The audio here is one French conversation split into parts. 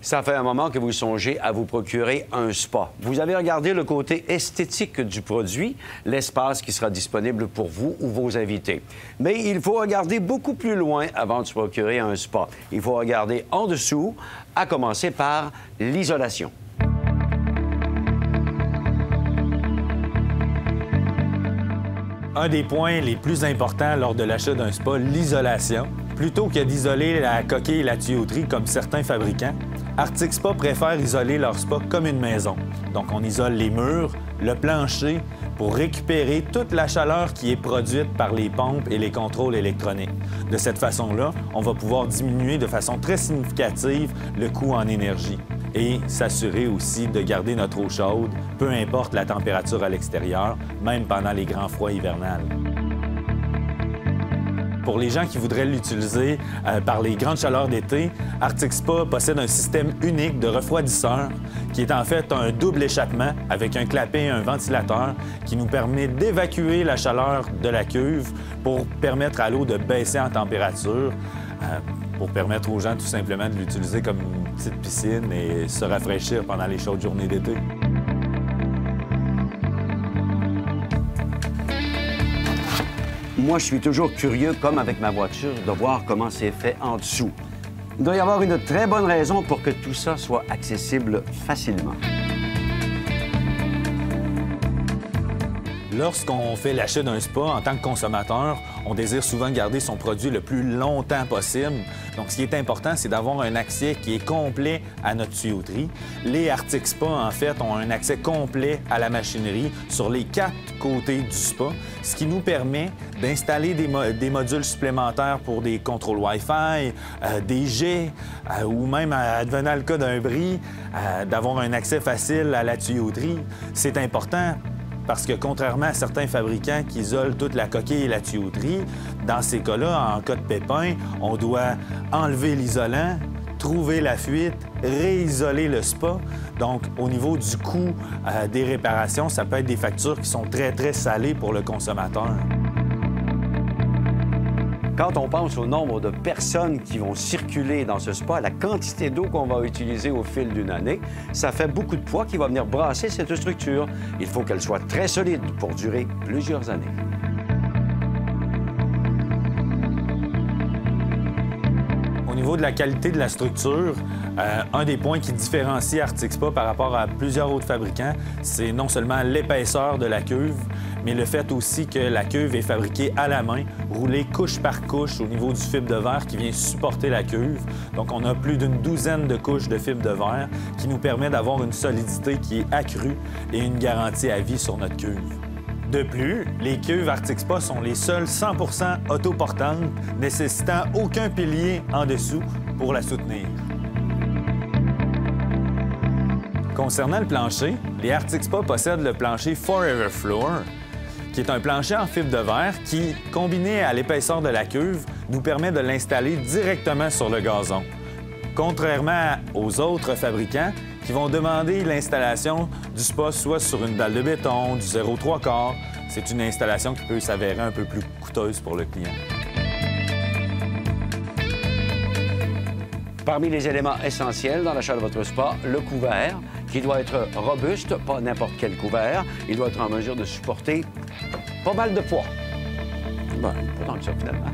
Ça fait un moment que vous songez à vous procurer un spa. Vous avez regardé le côté esthétique du produit, l'espace qui sera disponible pour vous ou vos invités. Mais il faut regarder beaucoup plus loin avant de se procurer un spa. Il faut regarder en dessous, à commencer par l'isolation. Un des points les plus importants lors de l'achat d'un spa, l'isolation. Plutôt que d'isoler la coquille et la tuyauterie comme certains fabricants, Arctic Spa préfère isoler leur spa comme une maison. Donc, on isole les murs, le plancher, pour récupérer toute la chaleur qui est produite par les pompes et les contrôles électroniques. De cette façon-là, on va pouvoir diminuer de façon très significative le coût en énergie et s'assurer aussi de garder notre eau chaude, peu importe la température à l'extérieur, même pendant les grands froids hivernales. Pour les gens qui voudraient l'utiliser par les grandes chaleurs d'été, Arctic Spa possède un système unique de refroidisseur qui est en fait un double échappement avec un clapet et un ventilateur qui nous permet d'évacuer la chaleur de la cuve pour permettre à l'eau de baisser en température, pour permettre aux gens tout simplement de l'utiliser comme une petite piscine et se rafraîchir pendant les chaudes journées d'été. Moi, je suis toujours curieux, comme avec ma voiture, de voir comment c'est fait en dessous. Il doit y avoir une très bonne raison pour que tout ça soit accessible facilement. Lorsqu'on fait l'achat d'un spa, en tant que consommateur, on désire souvent garder son produit le plus longtemps possible. Donc, ce qui est important, c'est d'avoir un accès qui est complet à notre tuyauterie. Les Arctic Spa, en fait, ont un accès complet à la machinerie sur les 4 côtés du spa, ce qui nous permet d'installer des modules supplémentaires pour des contrôles Wi-Fi, des jets, ou même, advenant le cas d'un bris, d'avoir un accès facile à la tuyauterie. C'est important. Parce que contrairement à certains fabricants qui isolent toute la coquille et la tuyauterie, dans ces cas-là, en cas de pépin, on doit enlever l'isolant, trouver la fuite, réisoler le spa. Donc, au niveau du coût des réparations, ça peut être des factures qui sont très, très salées pour le consommateur. Quand on pense au nombre de personnes qui vont circuler dans ce spa, la quantité d'eau qu'on va utiliser au fil d'une année, ça fait beaucoup de poids qui va venir brasser cette structure. Il faut qu'elle soit très solide pour durer plusieurs années. Au niveau de la qualité de la structure, un des points qui différencie Arctic Spa par rapport à plusieurs autres fabricants, c'est non seulement l'épaisseur de la cuve, mais le fait aussi que la cuve est fabriquée à la main, roulée couche par couche au niveau du fibre de verre qui vient supporter la cuve. Donc, on a plus d'une douzaine de couches de fibre de verre qui nous permet d'avoir une solidité qui est accrue et une garantie à vie sur notre cuve. De plus, les cuves Arctic Spa sont les seules 100% autoportantes, nécessitant aucun pilier en dessous pour la soutenir. Concernant le plancher, les Arctic Spa possèdent le plancher Forever Floor, qui est un plancher en fibre de verre qui, combiné à l'épaisseur de la cuve, nous permet de l'installer directement sur le gazon. Contrairement aux autres fabricants qui vont demander l'installation du spa soit sur une dalle de béton, du 0,3/4, c'est une installation qui peut s'avérer un peu plus coûteuse pour le client. Parmi les éléments essentiels dans l'achat de votre spa, le couvert, qui doit être robuste, pas n'importe quel couvert. Il doit être en mesure de supporter pas mal de poids. Bon, pas tant que ça, finalement.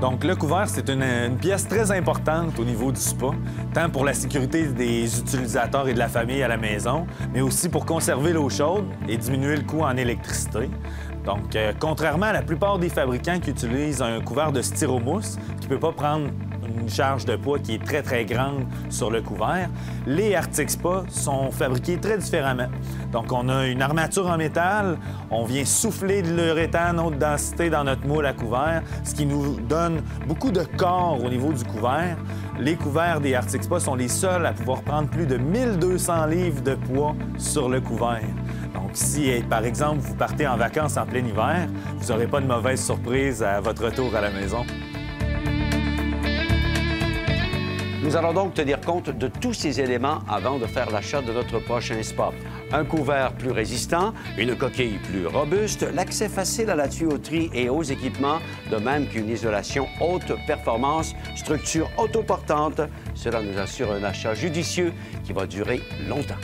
Donc, le couvert, c'est une pièce très importante au niveau du spa, tant pour la sécurité des utilisateurs et de la famille à la maison, mais aussi pour conserver l'eau chaude et diminuer le coût en électricité. Donc, contrairement à la plupart des fabricants qui utilisent un couvert de styromousse, qui ne peut pas prendre une charge de poids qui est très, très grande sur le couvert, les Arctic Spa sont fabriqués très différemment. Donc, on a une armature en métal, on vient souffler de l'uréthane haute densité dans notre moule à couvert, ce qui nous donne beaucoup de corps au niveau du couvert. Les couverts des Arctic Spa sont les seuls à pouvoir prendre plus de 1200 livres de poids sur le couvert. Donc, si, par exemple, vous partez en vacances en plein hiver, vous n'aurez pas de mauvaise surprise à votre retour à la maison. Nous allons donc tenir compte de tous ces éléments avant de faire l'achat de notre prochain spa. Un couvert plus résistant, une coquille plus robuste, l'accès facile à la tuyauterie et aux équipements, de même qu'une isolation haute performance, structure autoportante. Cela nous assure un achat judicieux qui va durer longtemps.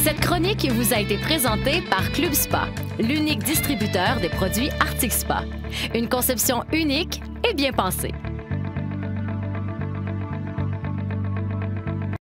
Cette chronique vous a été présentée par Club Spa, l'unique distributeur des produits Arctic Spa. Une conception unique et bien pensée.